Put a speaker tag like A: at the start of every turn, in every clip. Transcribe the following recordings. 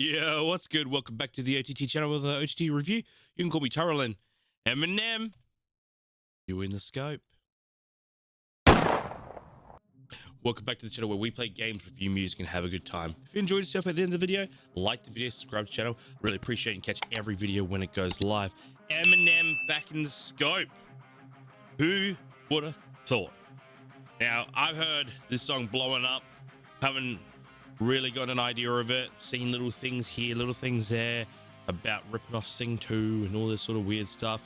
A: Yeah, what's good? Welcome back to the OTT channel with the OTT review. You can call me Turrellin. Eminem, you in the scope. Welcome back to the channel where we play games, review music, and have a good time. If you enjoyed yourself at the end of the video, like the video, subscribe to the channel. Really appreciate and catch every video when it goes live. Eminem back in the scope. Who would have thought? Now, I've heard this song blowing up. Haven't really got an idea of it. Seen little things here, little things there about ripping off Sing 2 and all this sort of weird stuff.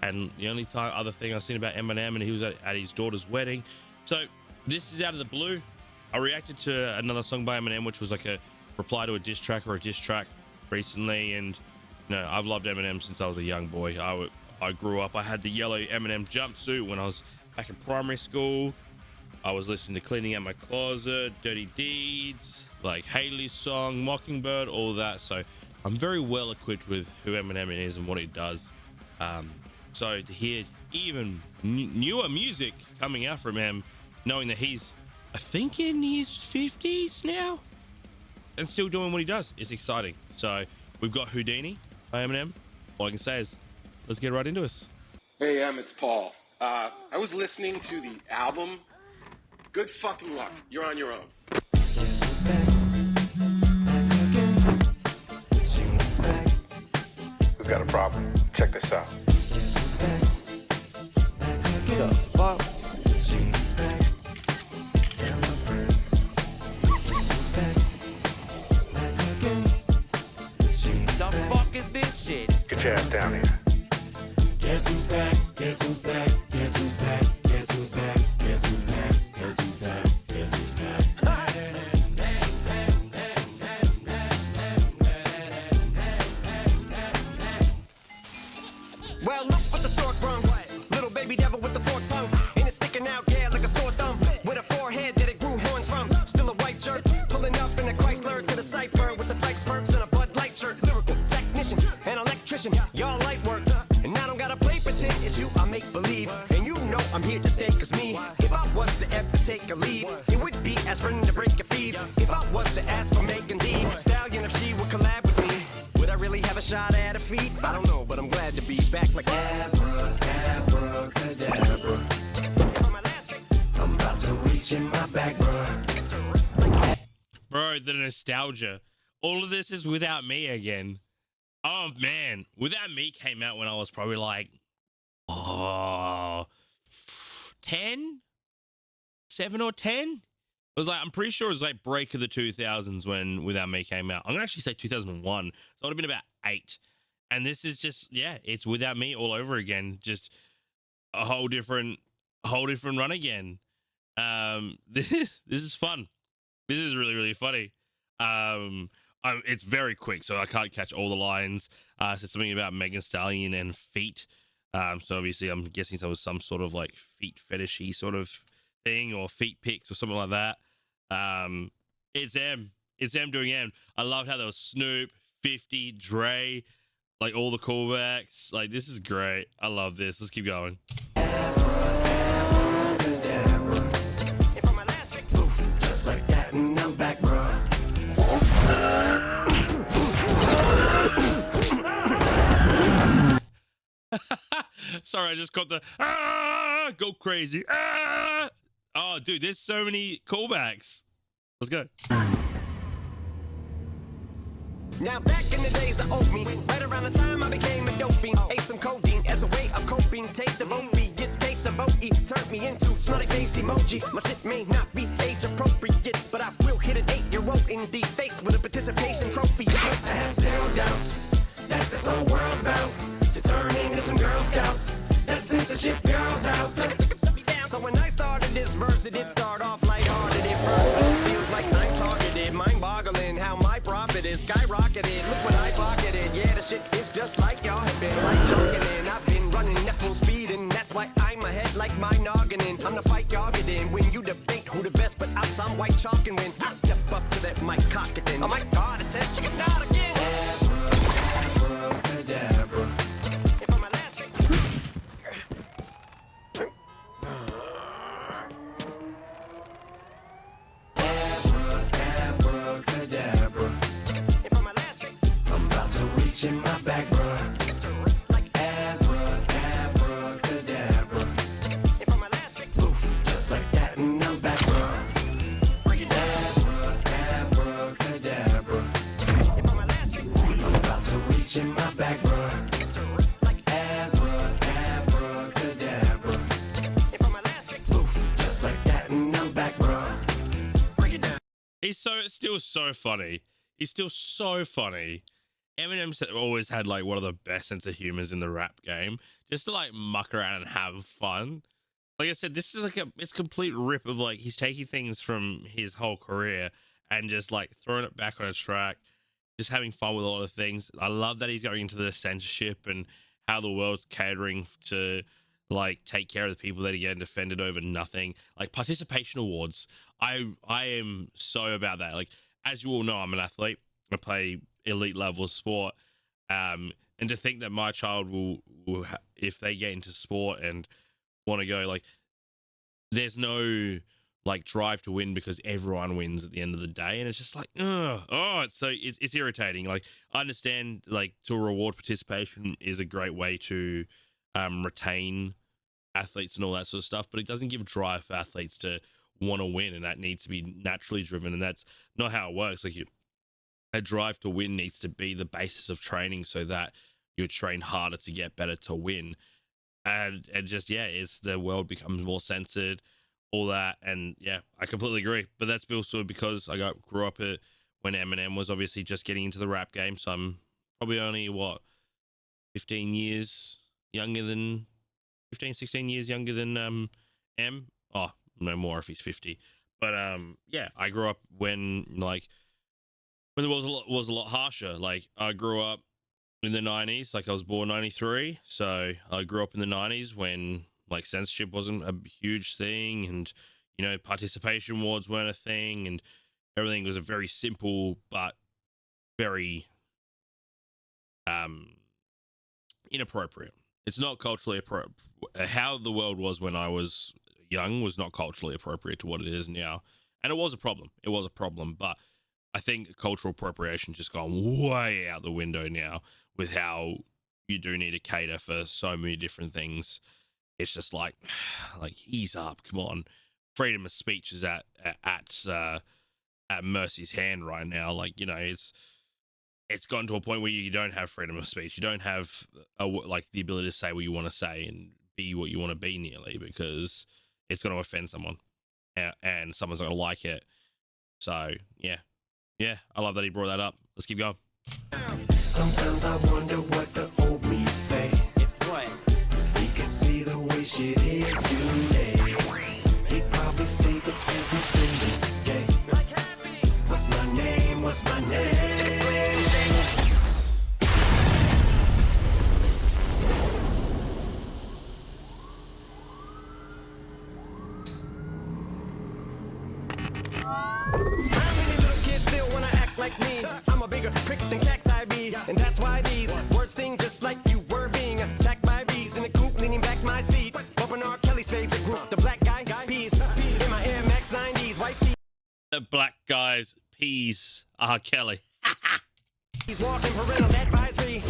A: And the only other thing I've seen about Eminem, and he was at his daughter's wedding. So this is out of the blue. I reacted to another song by Eminem, which was like a reply to a diss track or a diss track recently. And you know, I've loved Eminem since I was a young boy. I grew up, I had the yellow Eminem jumpsuit when I was back in primary school. I was listening to Cleaning Out My Closet, Dirty Deeds, like Haley's song, Mockingbird, all that. So I'm very well equipped with who Eminem is and what he does. So to hear even newer music coming out from him, knowing that he's, I think, in his 50s now and still doing what he does, is exciting. So we've got Houdini by Eminem. All I can say is let's get right into this.
B: Hey, it's Paul. I was listening to the album. Good fucking luck. You're on your own.
C: Who's got a problem? Check this out.
D: The fuck? The fuck is this shit?
C: Get your ass down here.
E: Guess who's back? Guess who's back? Guess who's back? Guess who's back? Guess who's back? Guess who's back? Guess who's back?
D: Well, look what the stork brung. Little baby devil with the forked tongue. And it's sticking out, yeah, like a sore thumb. With a forehead that it grew horns from. Still a white jerk. Pulling up in a Chrysler to the cipher with the Fikes perks and a Bud Light shirt. Lyrical technician, an electrician. Y'all light work. And I don't gotta play pretend. It's you I make believe. And you know I'm here to stay, cause me, if I was to ever take a leave, it would be aspirin to break a fever. If I was to ask for Megan D Stallion, if she would collab with me, would I really have a shot at her feet? I don't know, but I'm glad to be back like abracadabra. I'm about to reach in my bag,
A: Bro, the nostalgia. All of this is Without Me again. Oh man, Without Me came out when I was probably like 10, 7 or 10. It was like, I'm pretty sure it was like break of the 2000s when Without Me came out. I'm gonna actually say 2001, so I would have been about 8. And this is just, yeah, it's Without Me all over again, just a whole different run again. This is fun. This is really funny. It's very quick, so I can't catch all the lines. It said something about Megan Stallion and feet. So obviously I'm guessing there was some sort of like feet fetishy sort of thing, or feet pics or something like that. It's M doing M. I loved how there was Snoop, 50, Dre, like all the callbacks. Like, this is great. I love this. Let's keep going.
D: just like that, and I'm back, bro.
A: Sorry, I just got the go crazy. Oh, dude, there's so many callbacks. Let's go.
D: Now back in the days of old me, right around the time I became a dope fiend, ate some codeine as a way of coping. Taste of opiates, case of OE turned me into smiley face emoji. My shit may not be age appropriate, but I will hit an 8-year-old in the face with a participation trophy. Yes, I have zero doubts that this whole world's bound to turn into some Girl Scouts. That censorship girls out. So when I started this verse, it did start off lighthearted at first, but it feels like I'm targeted. Mind-boggling how my profit is skyrocketed. Look what I pocketed. Yeah, the shit is just like y'all have been like jogging in. I've been running at full speed, and that's why I'm ahead like my noggin in. I'm the fight y'all get in. When you debate who the best, but I'm some white chalk, and when I step up to that mic, cock it in. Oh my God, it's a chicken out again. Abracadabra. If I'm my last trick. Abracadabra. If I'm my last trick. reach in my back, bruh. Abracadabra. Poof, just like that, and I'm back, bruh. Abracadabra. I'm about to reach in my back, bruh. Abracadabra. Poof, just like that, and I'm back, bruh.
A: He's still so funny. He's still so funny. Eminem's always had like one of the best sense of humors in the rap game. Just to like muck around and have fun. Like I said, this is like it's complete rip of like he's taking things from his whole career and just like throwing it back on a track, just having fun with a lot of things. I love that he's going into the censorship and how the world's catering to like take care of the people that are getting defended over nothing. Like participation awards. I am so about that. Like, as you all know, I'm an athlete. I play elite level sport. And to think that my child will if they get into sport and want to go, like, there's no like drive to win because everyone wins at the end of the day, and it's just like, it's irritating. Like, I understand like to reward participation is a great way to retain athletes and all that sort of stuff, but it doesn't give drive for athletes to want to win, and that needs to be naturally driven, and that's not how it works. Like, a drive to win needs to be the basis of training so that you train harder to get better to win. And just, yeah, it's the world becomes more censored, all that. And yeah, I completely agree. But that's also because I grew up when Eminem was obviously just getting into the rap game. So I'm probably only 15 years younger than 16 years younger than M. Oh, no more if he's 50. But yeah, I grew up when the world was a lot harsher. Like, I grew up in the 90s. Like, I was born 93, so I grew up in the 90s when like censorship wasn't a huge thing, and participation awards weren't a thing, and everything was a very simple but very inappropriate. It's not culturally appropriate. How the world was when I was young was not culturally appropriate to what it is now, and it was a problem. It was a problem, but I think cultural appropriation just gone way out the window now with how you do need to cater for so many different things. It's just like ease up, come on. Freedom of speech is at mercy's hand right now. Like, it's gotten to a point where you don't have freedom of speech. You don't have the ability to say what you want to say and be what you want to be nearly, because it's going to offend someone and someone's not going to like it. So yeah, I love that he brought that up. Let's keep going.
D: Sometimes I wonder what the old me'd say. If he could see the way shit is today, he'd probably say that everything is gay. What's my name? What's my name? Me. I'm a bigger prick than cacti be, and that's why these words sting just like you were being attacked by bees in the coop, leaning back my seat, bumping R. Kelly's favorite group, the black guy peas in my Air Max 90s, white tee.
A: The black guys peas, R. Kelly.
D: He's walking parental advisory.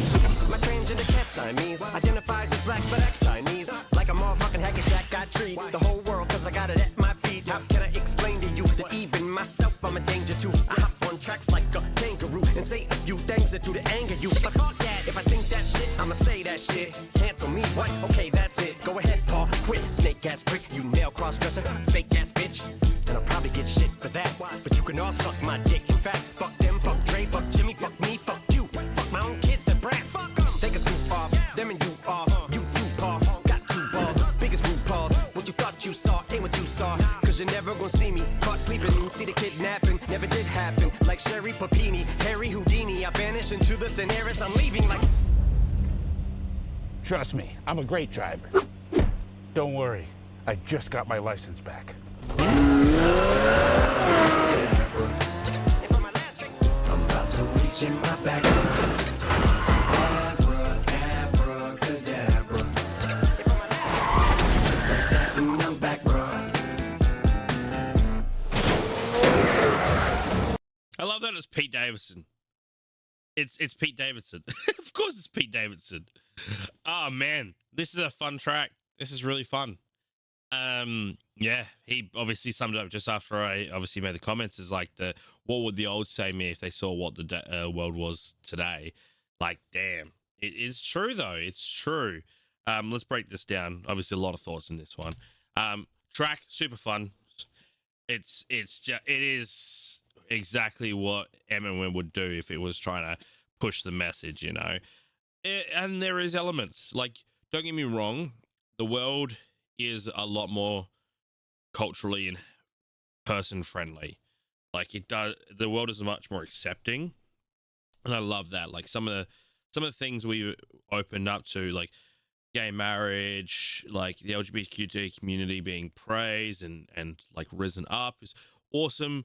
D: My transgender cat Siamese identifies as black but acts Chinese, like a motherfucking hacky sack. I treat the whole world cause I got it at my feet. How can I explain to you that even myself I'm a danger to? I hop on tracks like a kangaroo and say a few things that do to anger you. But fuck that, if I think that shit, I'ma say that shit. Cancel me, what? Okay, that's it. Go ahead, Paul, quit. Snake ass prick, you nail cross-dresser, fake ass bitch. And I'll probably get shit for that. But you can all suck my dick. In fact, fuck them, fuck Dre, fuck Jimmy, fuck me, fuck you. Fuck my own kids, they're brats. Fuck them. Take a scoop off, them and you are. You too, Paul, got 2 balls. Biggest root paws. What you thought you saw ain't what you saw. Cause you're never gonna see me caught sleeping. See the kidnapping, never did happen. Like Sherry Papini, Harry Houdini. I vanish into the thin air as I'm leaving like...
F: Trust me, I'm a great driver. Don't worry, I just got my license back.
D: I'm about to reach in my back. Abracadabra. Just like that, and I'm back, bro.
A: I love that it's Pete Davidson. It's Pete Davidson. Of course it's Pete Davidson. Oh man, this is a fun track. This is really fun. Yeah, he obviously summed it up just after I obviously made the comments. Is like what would the old say me if they saw what the world was today? Like, damn, it is true though. It's true. Let's break this down. Obviously, a lot of thoughts in this one. Track super fun. It is exactly what Eminem would do if it was trying to push the message, you know. And there is elements, like, don't get me wrong, the world is a lot more culturally and person friendly. Like, the world is much more accepting, and I love that. Like, some of the things we opened up to, like gay marriage, like the LGBTQ community being praised and like risen up, is awesome.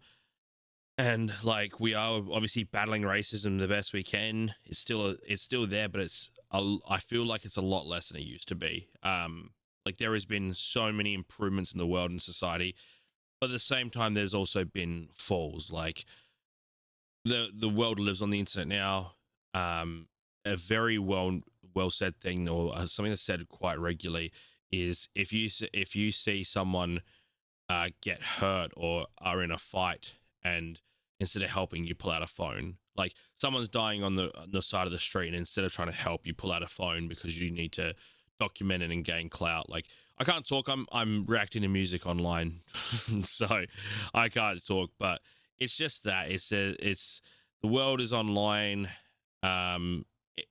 A: And like, we are obviously battling racism the best we can. It's still there, but I feel like it's a lot less than it used to be. Like, there has been so many improvements in the world and society, but at the same time there's also been falls. Like, the world lives on the internet now. A very well said thing, or something that's said quite regularly, is if you see someone get hurt or are in a fight, and instead of helping, you pull out a phone. Like, someone's dying on the side of the street, and instead of trying to help, you pull out a phone because you need to document it and gain clout. Like, I can't talk. I'm reacting to music online, so I can't talk. But it's just that it's the world is online.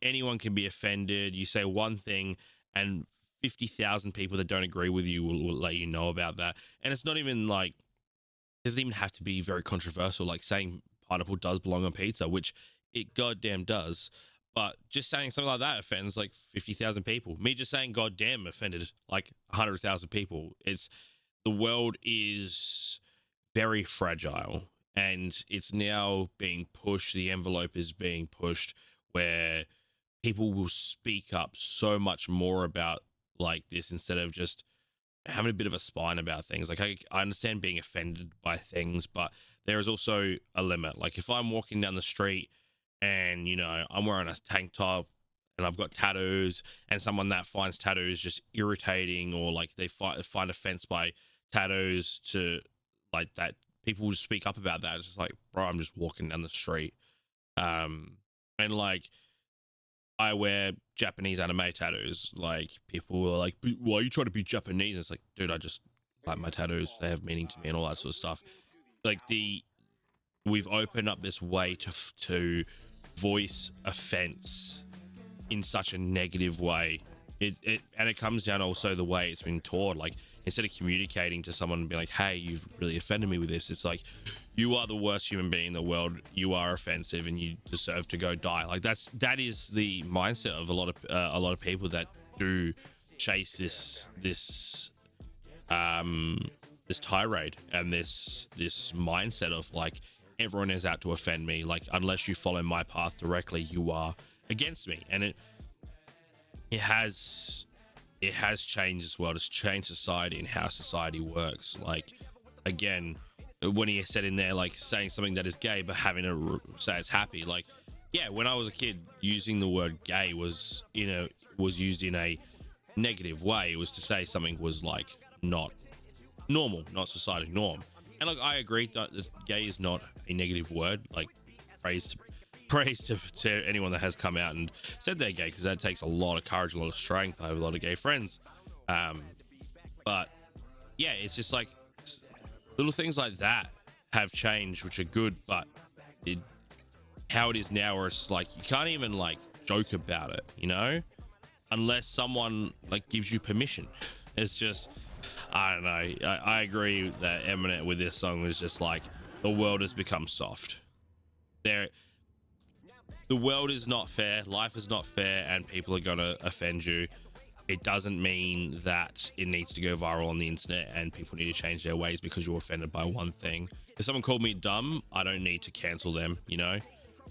A: Anyone can be offended. You say one thing, and 50,000 people that don't agree with you will let you know about that. And it's not even like, it doesn't even have to be very controversial, like saying pineapple does belong on pizza, which it goddamn does. But just saying something like that offends like 50,000 people. Me just saying goddamn offended like 100,000 people. The world is very fragile, and it's now being pushed. The envelope is being pushed where people will speak up so much more about like this, instead of just having a bit of a spine about things. Like, I understand being offended by things, but there is also a limit. Like, if I'm walking down the street and, you know, I'm wearing a tank top and I've got tattoos, and someone that finds tattoos just irritating, or like they find offense by tattoos, to like that, people will speak up about that. It's just like, bro, I'm just walking down the street. And like, I wear Japanese anime tattoos. Like, people are like, why are you trying to be Japanese? It's like, dude, I just like my tattoos. They have meaning to me and all that sort of stuff. Like, we've opened up this way to voice offense in such a negative way. And it comes down also the way it's been taught. Like, instead of communicating to someone and being like, hey, you've really offended me with this, it's like, you are the worst human being in the world. You are offensive, and you deserve to go die. Like, that is the mindset of a lot of people that do chase this tirade, and this mindset of like, everyone is out to offend me. Like, unless you follow my path directly, you are against me. And it has changed this world. It's changed society and how society works. Like, again, when he said in there, like, saying something that is gay but having to say it's happy, like, yeah, when I was a kid, using the word gay was used in a negative way. It was to say something was like not normal, not society norm. And like, I agree that gay is not a negative word. Like, praise to anyone that has come out and said they're gay, because that takes a lot of courage, a lot of strength. I have a lot of gay friends. But yeah, it's just like, little things like that have changed, which are good, but how it is now, where it's like, you can't even like joke about it, you know, unless someone like gives you permission. It's just, I don't know. I agree that Eminem with this song was just like, the world has become soft. The world is not fair, life is not fair, and people are gonna offend you. It doesn't mean that it needs to go viral on the internet and people need to change their ways because you're offended by one thing. If someone called me dumb, I don't need to cancel them, you know?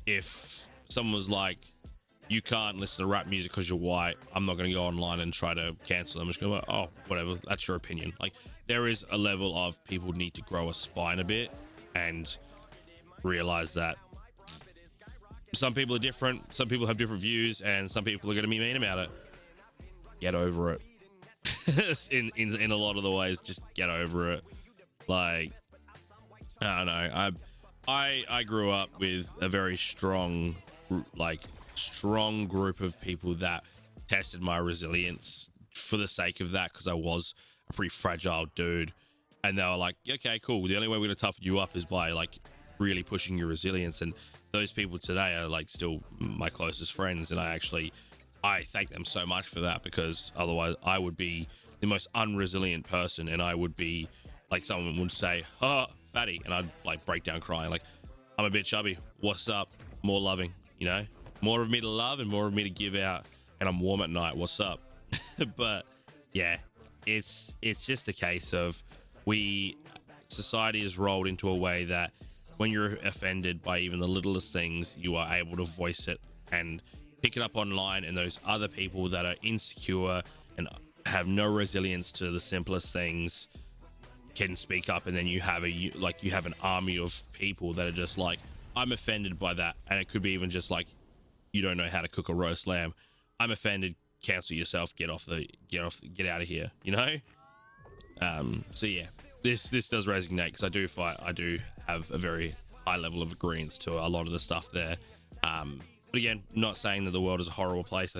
A: If someone was like, you can't listen to rap music because you're white, I'm not going to go online and try to cancel them. I'm just going to go, oh, whatever, that's your opinion. Like, there is a level of people need to grow a spine a bit and realize that Some people are different. Some people have different views, and some people are going to be mean about it. Get over it. in a lot of the ways, just get over it. Like, I don't know. I grew up with a very strong group of people that tested my resilience for the sake of that, because I was a pretty fragile dude, and they were like, okay, cool, the only way we're gonna toughen you up is by like really pushing your resilience. And those people today are like still my closest friends, and I thank them so much for that, because otherwise I would be the most unresilient person, and I would be like, someone would say, oh, fatty, and I'd like break down crying, like, I'm a bit chubby, what's up, more loving, you know, more of me to love and more of me to give out, and I'm warm at night, what's up? But yeah, it's just a case of society is rolled into a way that when you're offended by even the littlest things, you are able to voice it and pick it up online, and those other people that are insecure and have no resilience to the simplest things can speak up, and then you have an army of people that are just like, I'm offended by that. And it could be even just like, you don't know how to cook a roast lamb, I'm offended, cancel yourself, get out of here, you know. So yeah, this does resonate, because I do have a very high level of agreement to a lot of the stuff there. But again, not saying that the world is a horrible place.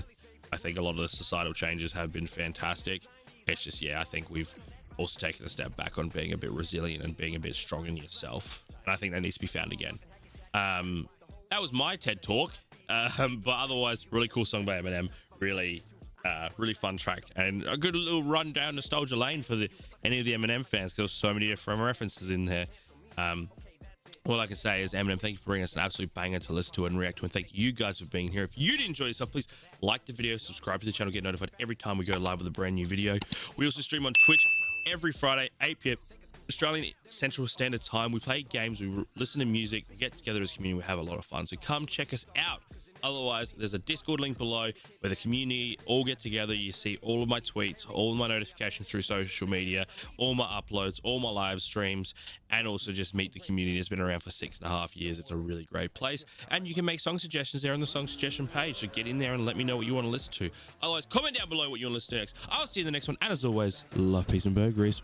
A: I think a lot of the societal changes have been fantastic. It's just, yeah, I think we've also taken a step back on being a bit resilient and being a bit strong in yourself. And I think that needs to be found again. That was my TED talk. But otherwise, really cool song by Eminem. Really fun track, and a good little run down nostalgia lane for any of the Eminem fans. There's so many different references in there. All I can say is, Eminem, thank you for bringing us an absolute banger to listen to and react to, and thank you guys for being here. If you did enjoy yourself, please like the video, subscribe to the channel, get notified every time we go live with a brand new video. We also stream on Twitch every Friday, 8 p.m. Australian Central Standard Time. We play games, we listen to music, we get together as a community, we have a lot of fun. So come check us out. Otherwise, there's a Discord link below where the community all get together. You see all of my tweets, all of my notifications through social media, all my uploads, all my live streams, and also just meet the community. It's been around for 6.5 years. It's a really great place. And you can make song suggestions there on the song suggestion page. So get in there and let me know what you want to listen to. Otherwise, comment down below what you want to listen to next. I'll see you in the next one. And as always, love, peace, and burgeries.